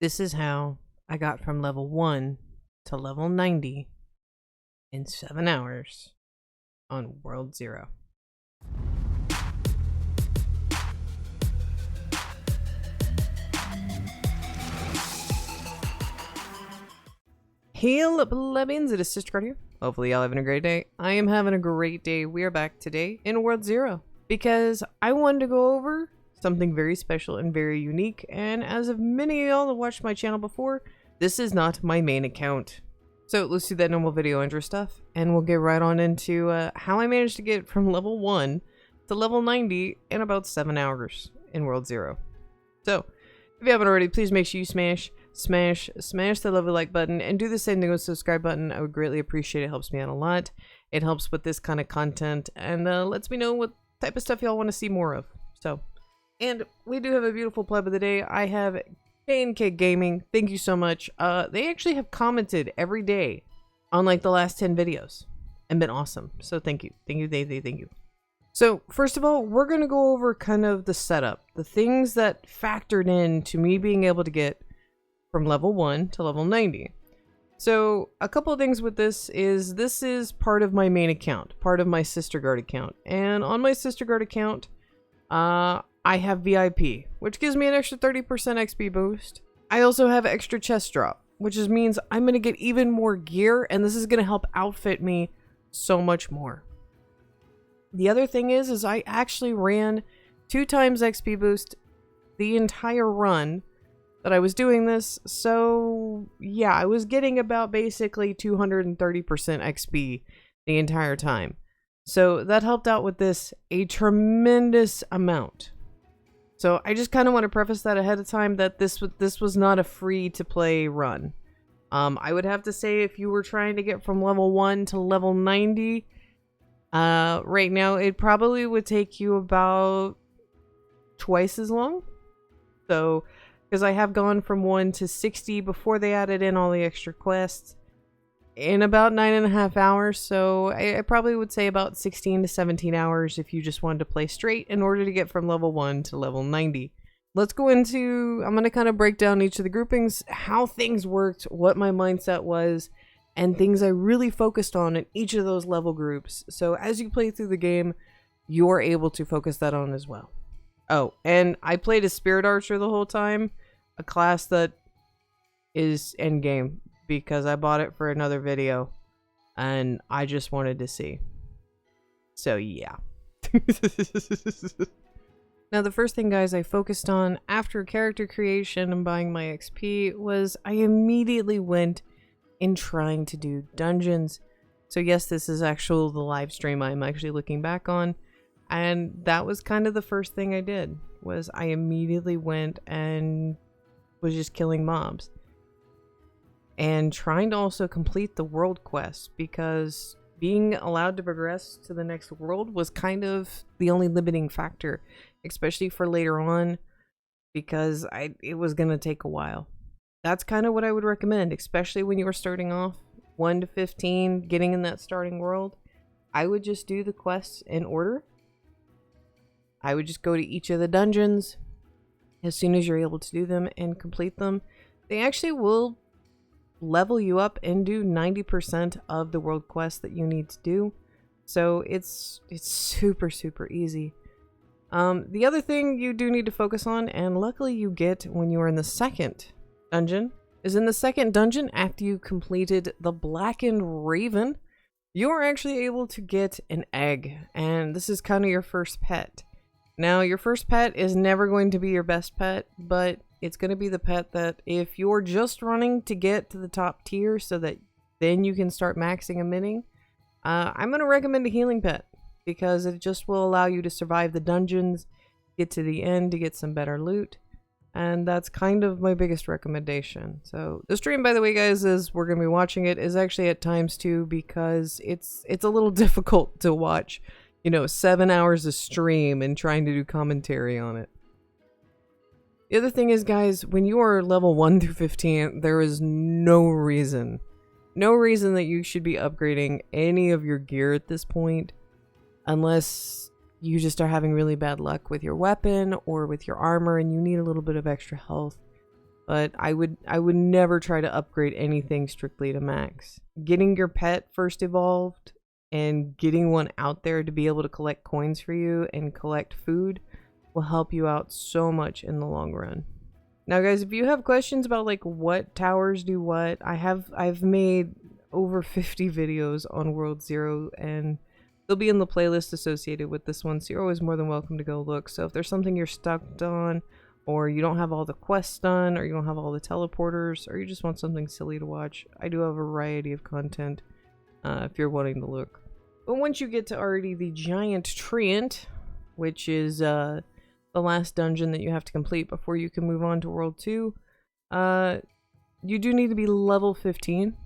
This is how I got from level 1 to level 90 in 7 hours on World 0. Hail plebeians, it is Sister Card here. Hopefully y'all having a great day. I am having a great day. We are back today in World 0 because I wanted to go over something very special and very unique, and as of many of y'all have watched my channel before, this is not my main account. So let's do that normal video intro stuff, and we'll get right on into how I managed to get from level 1 to level 90 in about 7 hours in World 0. So, if you haven't already, please make sure you smash the lovely like button, and do the same thing with the subscribe button. I would greatly appreciate it. It helps me out a lot. It helps with this kind of content, and lets me know what type of stuff y'all want to see more of. So, and we do have a beautiful pleb of the day. I have K&K Gaming. Thank you so much. They actually have commented every day on like the last 10 videos and been awesome. So thank you. Thank you. Thank you. So first of all, we're going to go over kind of the setup, the things that factored in to me being able to get from level 1 to level 90. So a couple of things with this is part of my main account, part of my Sister Guard account. And on my Sister Guard account, I have VIP, which gives me an extra 30% XP boost. I also have extra chest drop, which just means I'm going to get even more gear, and this is going to help outfit me so much more. The other thing is I actually ran 2 times XP boost the entire run that I was doing this. So yeah, I was getting about basically 230% XP the entire time. So that helped out with this a tremendous amount. So I just kind of want to preface that ahead of time that this was not a free to play run. I would have to say if you were trying to get from level 1 to level 90, right now it probably would take you about twice as long. So, because I have gone from 1 to 60 before they added in all the extra quests in about 9.5 hours. So I probably would say about 16 to 17 hours if you just wanted to play straight in order to get from level 1 to level 90. Let's go into, I'm going to kind of break down each of the groupings, how things worked, what my mindset was, and things I really focused on in each of those level groups. So as you play through the game, you're able to focus that on as well. Oh, and I played as Spirit Archer the whole time, a class that is endgame, because I bought it for another video and I just wanted to see. So yeah. Now the first thing, guys, I focused on after character creation and buying my XP was I immediately went in trying to do dungeons. So yes, this is the live stream I'm actually looking back on, and that was kind of the first thing I did, was I immediately went and was just killing mobs. And trying to also complete the world quest, because being allowed to progress to the next world was kind of the only limiting factor, especially for later on, because it was going to take a while. That's kind of what I would recommend, especially when you were starting off 1 to 15, getting in that starting world. I would just do the quests in order. I would just go to each of the dungeons as soon as you're able to do them and complete them. They actually will level you up and do 90% of the world quest that you need to do. So it's super easy. The other thing you do need to focus on, and luckily you get when you are in the second dungeon, is in the second dungeon after you completed the Blackened Raven, you are actually able to get an egg, and this is kind of your first pet. Now your first pet is never going to be your best pet, but it's going to be the pet that if you're just running to get to the top tier so that then you can start maxing and minning, I'm going to recommend a healing pet, because it just will allow you to survive the dungeons, get to the end to get some better loot, and that's kind of my biggest recommendation. So the stream, by the way, guys, as we're going to be watching it, is actually at ×2 because it's a little difficult to watch, 7 hours of stream and trying to do commentary on it. The other thing is, guys, when you are level 1 through 15, there is no reason that you should be upgrading any of your gear at this point, unless you just are having really bad luck with your weapon or with your armor and you need a little bit of extra health. but I would never try to upgrade anything strictly to max. Getting your pet first evolved and getting one out there to be able to collect coins for you and collect food will help you out so much in the long run. Now guys, if you have questions about like what towers do what, I've made over 50 videos on World 0 and they'll be in the playlist associated with this one, so you're always more than welcome to go look. So if there's something you're stuck on, or you don't have all the quests done, or you don't have all the teleporters, or you just want something silly to watch, I do have a variety of content if you're wanting to look. But once you get to already the Giant Treant, which is the last dungeon that you have to complete before you can move on to World 2, you do need to be level 15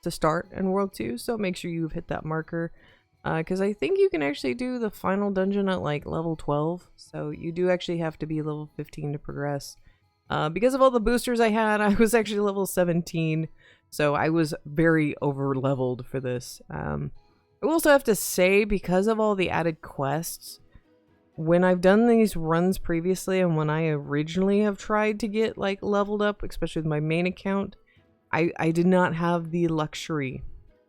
to start in World 2, so make sure you've hit that marker. Because I think you can actually do the final dungeon at like level 12, so you do actually have to be level 15 to progress. Because of all the boosters I had, I was actually level 17, so I was very over leveled for this. I will also have to say, because of all the added quests, when I've done these runs previously and when I originally have tried to get like leveled up, especially with my main account, I did not have the luxury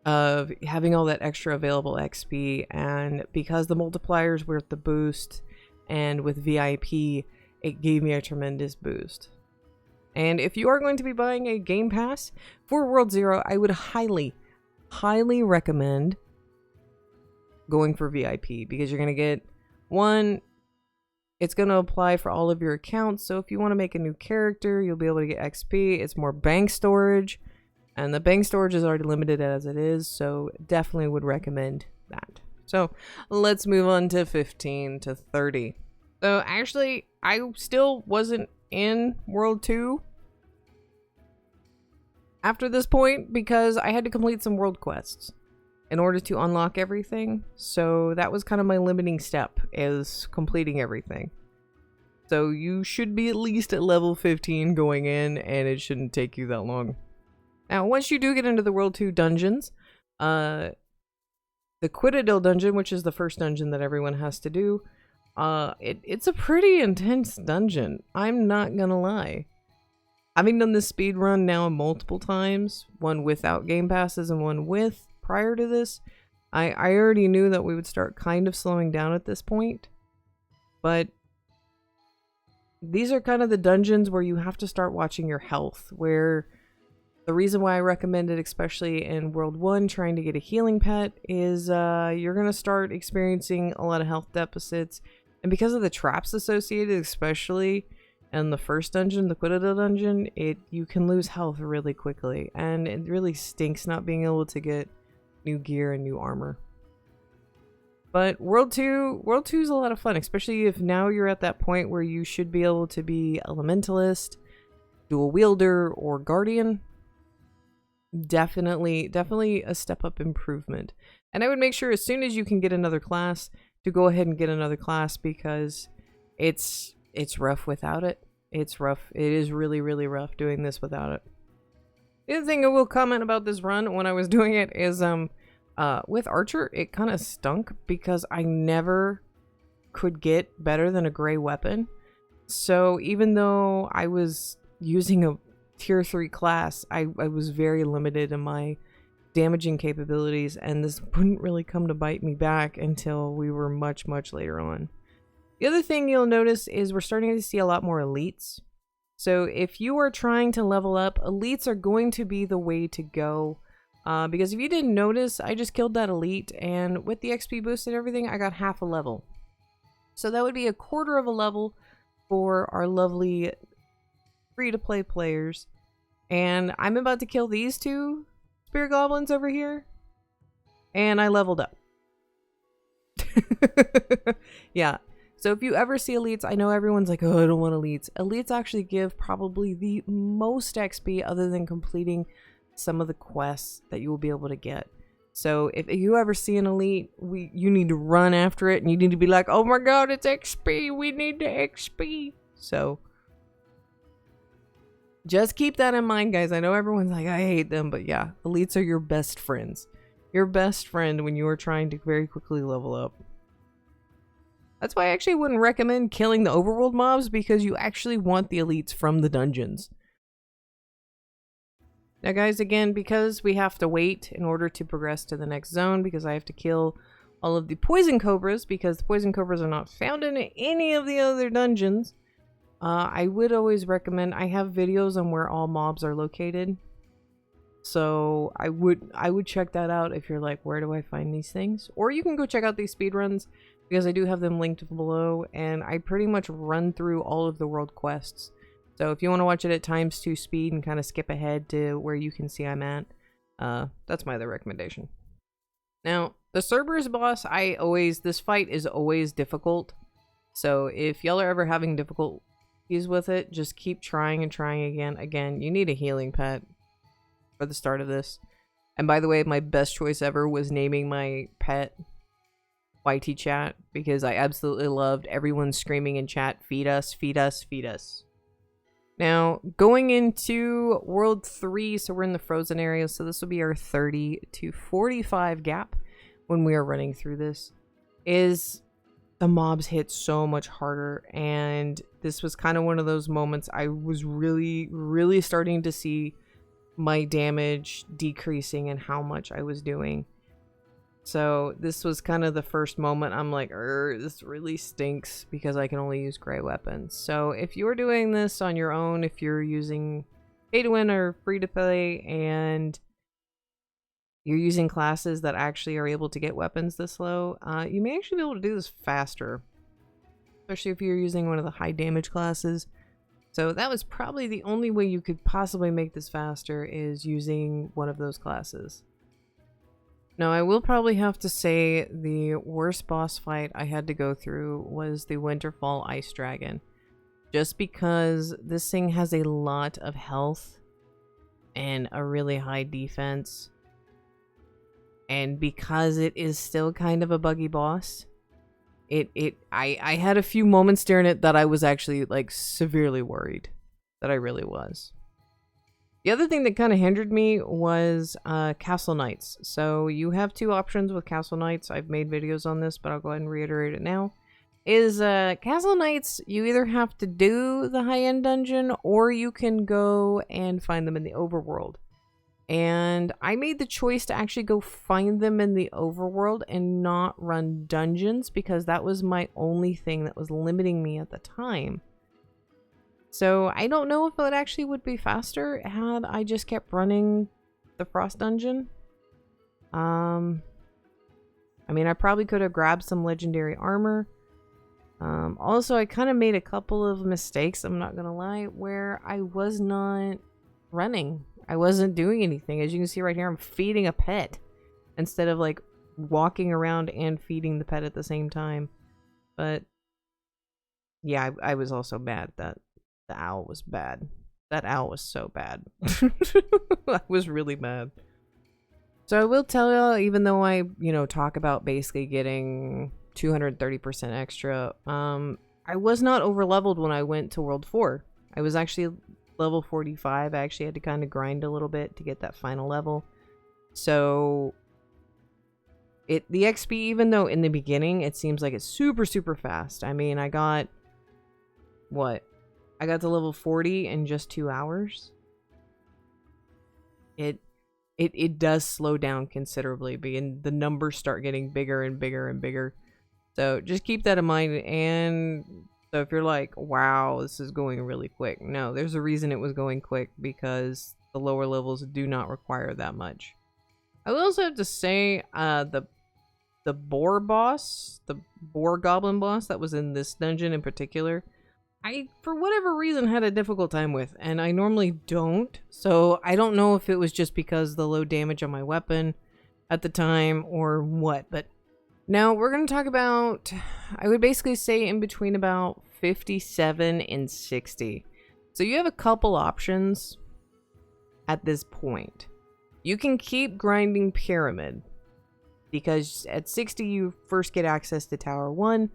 of having all that extra available XP, and because the multipliers were at the boost and with VIP, it gave me a tremendous boost. And if you are going to be buying a game pass for World 0, I would highly recommend going for VIP, because you're going to get one, it's going to apply for all of your accounts, so if you want to make a new character, you'll be able to get XP. It's more bank storage, and the bank storage is already limited as it is, so definitely would recommend that. So let's move on to 15 to 30. So actually, I still wasn't in World 2 after this point because I had to complete some world quests in order to unlock everything. So that was kind of my limiting step, is completing everything. So you should be at least at level 15 going in, and it shouldn't take you that long. Now, once you do get into the World 2 dungeons, the Quitadil dungeon, which is the first dungeon that everyone has to do, it's a pretty intense dungeon. I'm not gonna lie. Having done this speed run now multiple times, one without game passes and one with prior to this, I already knew that we would start kind of slowing down at this point. But these are kind of the dungeons where you have to start watching your health, where the reason why I recommend it, especially in World 1, trying to get a healing pet, is you're going to start experiencing a lot of health deficits. And because of the traps associated, especially in the first dungeon, the Quitadil dungeon, you can lose health really quickly. And it really stinks not being able to get new gear and new armor. But World 2 is a lot of fun, especially if now you're at that point where you should be able to be Elementalist, Dual Wielder, or Guardian. Definitely a step up improvement. And I would make sure as soon as you can get another class to go ahead and get another class, because it's rough without it. It's rough. It is really rough doing this without it. The other thing I will comment about this run when I was doing it is with Archer, it kind of stunk because I never could get better than a gray weapon. So even though I was using a tier 3 class, I was very limited in my damaging capabilities, and this wouldn't really come to bite me back until we were much later on. The other thing you'll notice is we're starting to see a lot more elites. So if you are trying to level up, elites are going to be the way to go. Because if you didn't notice, I just killed that elite, and with the XP boost and everything, I got half a level. So that would be a quarter of a level for our lovely free-to-play players. And I'm about to kill these two Spirit Goblins over here, and I leveled up. Yeah. So if you ever see elites, I know everyone's like, oh, I don't want elites. Elites actually give probably the most XP other than completing some of the quests that you will be able to get. So if you ever see an elite, you need to run after it, and you need to be like, oh my god, it's XP, we need the XP. So just keep that in mind, guys. I know everyone's like, I hate them, but yeah, elites are your best friends. Your best friend when you are trying to very quickly level up. That's why I actually wouldn't recommend killing the overworld mobs, because you actually want the elites from the dungeons. Now guys, again, because we have to wait in order to progress to the next zone, because I have to kill all of the poison cobras, because the poison cobras are not found in any of the other dungeons, I would always recommend, I have videos on where all mobs are located. So I would check that out if you're like, where do I find these things? Or you can go check out these speedruns, because I do have them linked below, and I pretty much run through all of the world quests. So if you want to watch it at ×2 speed and kind of skip ahead to where you can see I'm at, that's my other recommendation. Now, the Cerberus boss, this fight is always difficult. So if y'all are ever having difficulties with it, just keep trying and trying again. Again, you need a healing pet for the start of this. And by the way, my best choice ever was naming my pet YT Chat, because I absolutely loved everyone screaming in chat, feed us, feed us, feed us. Now, going into World 3, so we're in the frozen area, so this will be our 30 to 45 gap when we are running through this, is the mobs hit so much harder, and this was kind of one of those moments I was really starting to see my damage decreasing and how much I was doing. So this was kind of the first moment I'm like, this really stinks because I can only use gray weapons. So if you're doing this on your own, if you're using pay to win or free to play, and you're using classes that actually are able to get weapons this low, you may actually be able to do this faster. Especially if you're using one of the high damage classes. So that was probably the only way you could possibly make this faster, is using one of those classes. Now, I will probably have to say the worst boss fight I had to go through was the Winterfall Ice Dragon. Just because this thing has a lot of health and a really high defense. And because it is still kind of a buggy boss, I had a few moments during it that I was actually like severely worried. That I really was. The other thing that kind of hindered me was Castle Knights. So you have two options with Castle Knights. I've made videos on this, but I'll go ahead and reiterate it now. Is Castle Knights, you either have to do the high-end dungeon, or you can go and find them in the overworld. And I made the choice to actually go find them in the overworld and not run dungeons, because that was my only thing that was limiting me at the time. So I don't know if it actually would be faster had I just kept running the Frost Dungeon. I mean, I probably could have grabbed some legendary armor. Also, I kind of made a couple of mistakes, I'm not gonna lie, where I was not running. I wasn't doing anything. As you can see right here, I'm feeding a pet instead of like walking around and feeding the pet at the same time. But yeah, I was also bad that the owl was bad. That owl was so bad. I was really mad. So I will tell you, even though I, talk about basically getting 230% extra, I was not over leveled when I went to World 4. I was actually level 45. I actually had to kind of grind a little bit to get that final level. So the XP, even though in the beginning it seems like it's super fast. I mean, I got I got to level 40 in just 2 hours. It does slow down considerably, and the numbers start getting bigger and bigger and bigger. So just keep that in mind. And so if you're like, wow, this is going really quick. No, there's a reason it was going quick, because the lower levels do not require that much. I will also have to say, the boar boss, the boar goblin boss that was in this dungeon in particular, I, for whatever reason, had a difficult time with, and I normally don't. So I don't know if it was just because the low damage on my weapon at the time or what, but now we're going to talk about, I would basically say in between about 57 and 60. So you have a couple options at this point. You can keep grinding Pyramid, because at 60 you first get access to Tower 1.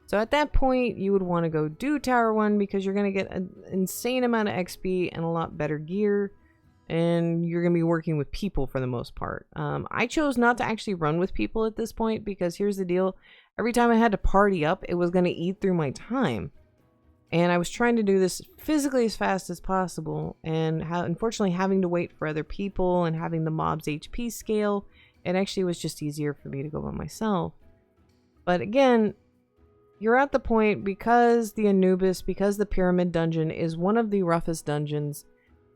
So at that point you would want to go do Tower 1, because you're going to get an insane amount of XP and a lot better gear. And you're going to be working with people for the most part. I chose not to actually run with people at this point, because here's the deal. Every time I had to party up, it was going to eat through my time. And I was trying to do this physically as fast as possible, and unfortunately having to wait for other people and having the mob's HP scale, it actually was just easier for me to go by myself. But again, you're at the point, because the Anubis, because the Pyramid Dungeon is one of the roughest dungeons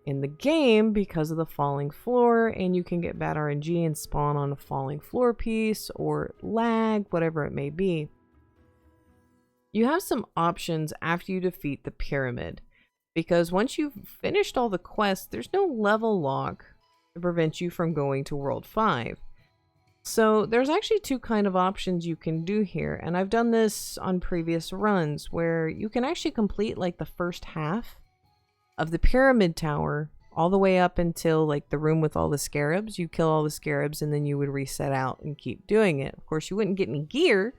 in the game because of the falling floor, and you can get bad RNG and spawn on a falling floor piece or lag, whatever it may be. You have some options after you defeat the pyramid, because once you've finished all the quests, there's no level lock to prevent you from going to World 5. So there's actually two kind of options you can do here, and I've done this on previous runs, where you can actually complete like the first half of the pyramid tower all the way up until like the room with all the scarabs. You kill all the scarabs and then you would reset out and keep doing it. Of course, you wouldn't get any gear,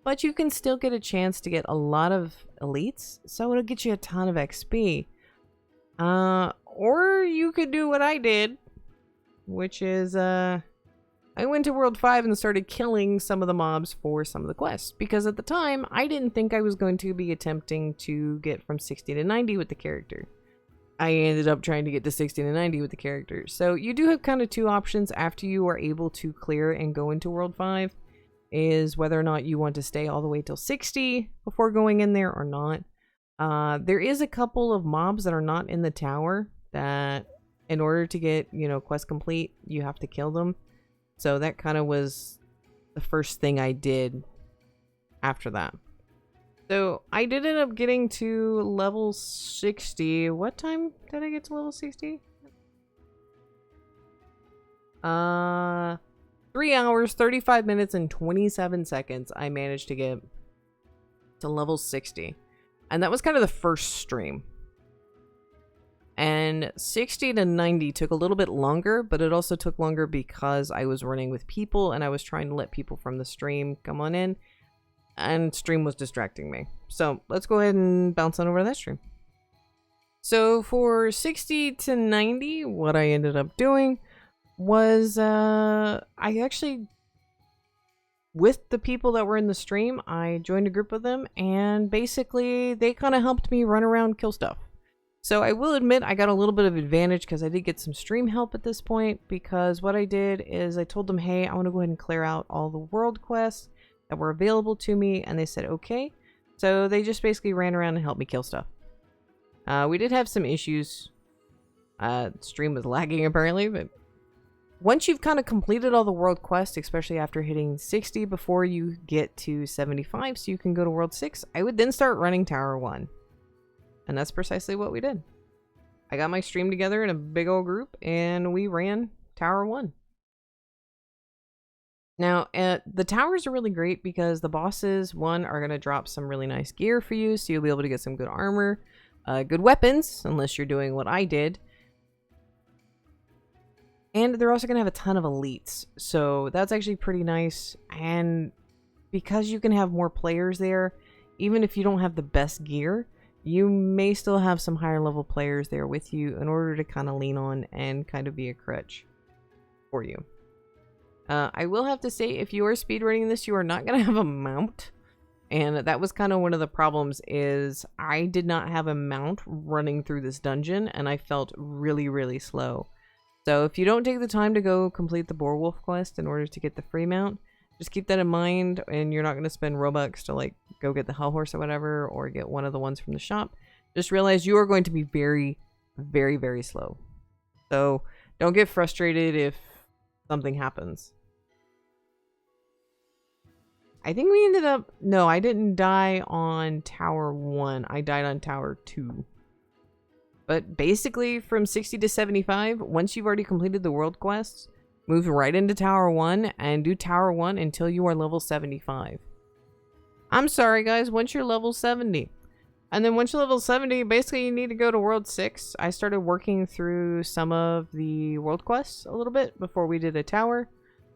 but you can still get a chance to get a lot of elites, so it'll get you a ton of XP. Or you could do what I did, which is, I went to World 5 and started killing some of the mobs for some of the quests, because at the time, I didn't think I was going to be attempting to get from 60 to 90 with the character. I ended up trying to get to 60 to 90 with the character. So you do have kind of two options after you are able to clear and go into World 5. Is whether or not you want to stay all the way till 60 before going in there or not. There is a couple of mobs that are not in the tower that in order to get, you know, quest complete, you have to kill them. So that kind of was the first thing I did after that. So I did end up getting to level 60. What time did I get to level 60? 3 hours, 35 minutes, and 27 seconds I managed to get to level 60. And that was kind of the first stream. And 60 to 90 took a little bit longer, but it also took longer because I was running with people and I was trying to let people from the stream come on in. And stream was distracting me. So let's go ahead and bounce on over to that stream. So for 60 to 90, what I ended up doing was I actually, with the people that were in the stream, I joined a group of them, and basically they kind of helped me run around, kill stuff. So I will admit I got a little bit of advantage because I did get some stream help at this point, because what I did is I told them, hey, I want to go ahead and clear out all the world quests that were available to me, and they said okay. So they just basically ran around and helped me kill stuff. We did have some issues. Stream was lagging apparently, but once you've kind of completed all the world quests, especially after hitting 60 before you get to 75 so you can go to World 6, I would then start running Tower 1. And that's precisely what we did. I got my stream together in a big old group and we ran Tower 1. Now, the towers are really great because the bosses, one, are going to drop some really nice gear for you, so you'll be able to get some good armor, good weapons, unless you're doing what I did. And they're also going to have a ton of elites, so that's actually pretty nice. And because you can have more players there, even if you don't have the best gear, you may still have some higher level players there with you in order to kind of lean on and kind of be a crutch for you. I will have to say, if you are speedrunning this, you are not going to have a mount. And that was kind of one of the problems, is I did not have a mount running through this dungeon, and I felt really, really slow. So if you don't take the time to go complete the Boarwolf quest in order to get the free mount, just keep that in mind, and you're not going to spend Robux to like go get the Hell Horse or whatever, or get one of the ones from the shop. Just realize you are going to be very, very, very slow. So don't get frustrated if something happens. I think we ended up... No, I didn't die on Tower 1. I died on Tower 2. But basically, from 60 to 75, once you've already completed the world quests, move right into Tower 1 and do Tower 1 until you are level 75. I'm sorry, guys, once you're level 70. And then once you're level 70, basically you need to go to World 6. I started working through some of the world quests a little bit before we did a tower.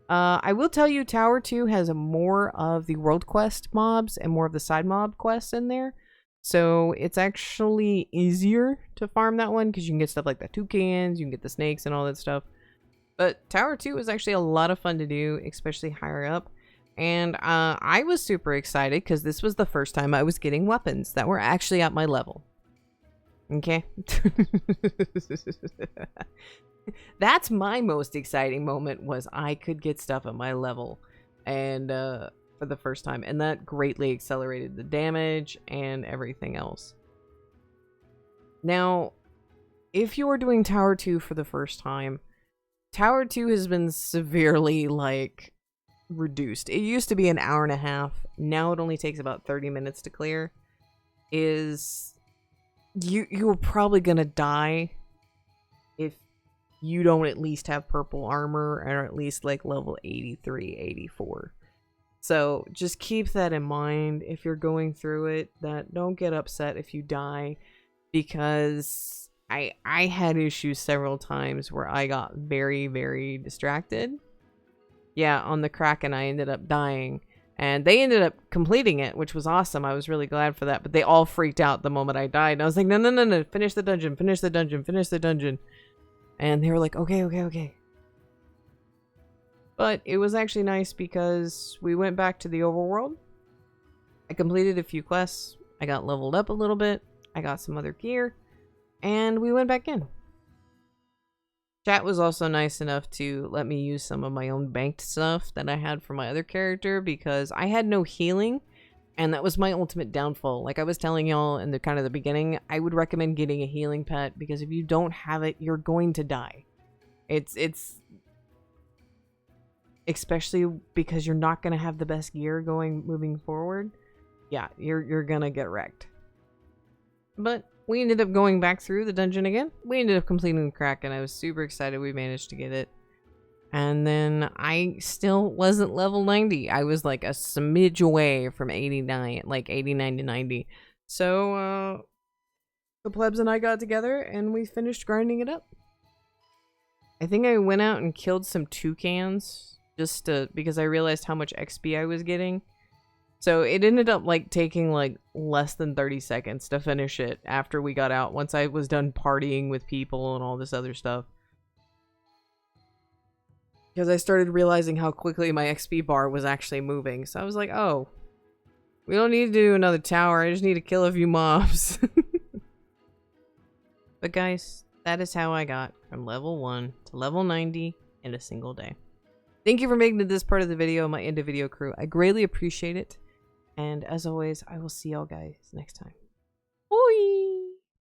I will tell you, Tower 2 has more of the world quest mobs and more of the side mob quests in there. So it's actually easier to farm that one because you can get stuff like the toucans, you can get the snakes and all that stuff. But Tower 2 is actually a lot of fun to do, especially higher up. And I was super excited because this was the first time I was getting weapons that were actually at my level. Okay? That's my most exciting moment, was I could get stuff at my level. And for the first time. And that greatly accelerated the damage and everything else. Now, if you are doing Tower 2 for the first time, Tower 2 has been severely, like, reduced. It used to be an hour and a half. Now it only takes about 30 minutes to clear. You're probably gonna die if you don't at least have purple armor, or at least like level 83, 84. So just keep that in mind if you're going through it. That don't get upset if you die, because I had issues several times where I got very, very distracted. Yeah, on the Kraken I ended up dying. And they ended up completing it, which was awesome. I was really glad for that. But they all freaked out the moment I died. And I was like, no, no, no, no. Finish the dungeon. Finish the dungeon. Finish the dungeon. And they were like, okay, okay, okay. But it was actually nice because we went back to the overworld. I completed a few quests. I got leveled up a little bit. I got some other gear. And we went back in. Chat was also nice enough to let me use some of my own banked stuff that I had for my other character, because I had no healing, and that was my ultimate downfall. Like I was telling y'all in the kind of the beginning, I would recommend getting a healing pet, because if you don't have it, you're going to die. It's especially because you're not going to have the best gear moving forward. Yeah, you're gonna get wrecked. But we ended up going back through the dungeon again. We ended up completing the Kraken. I was super excited we managed to get it. And then I still wasn't level 90. I was like a smidge away from 89, like 89 to 90. So the plebs and I got together and we finished grinding it up. I think I went out and killed some toucans just because I realized how much XP I was getting. So it ended up like taking like less than 30 seconds to finish it after we got out, once I was done partying with people and all this other stuff. Because I started realizing how quickly my XP bar was actually moving. So I was like, oh, we don't need to do another tower. I just need to kill a few mobs. But guys, that is how I got from level 1 to level 90 in a single day. Thank you for making it this part of the video, my end of video crew. I greatly appreciate it. And as always, I will see y'all guys next time.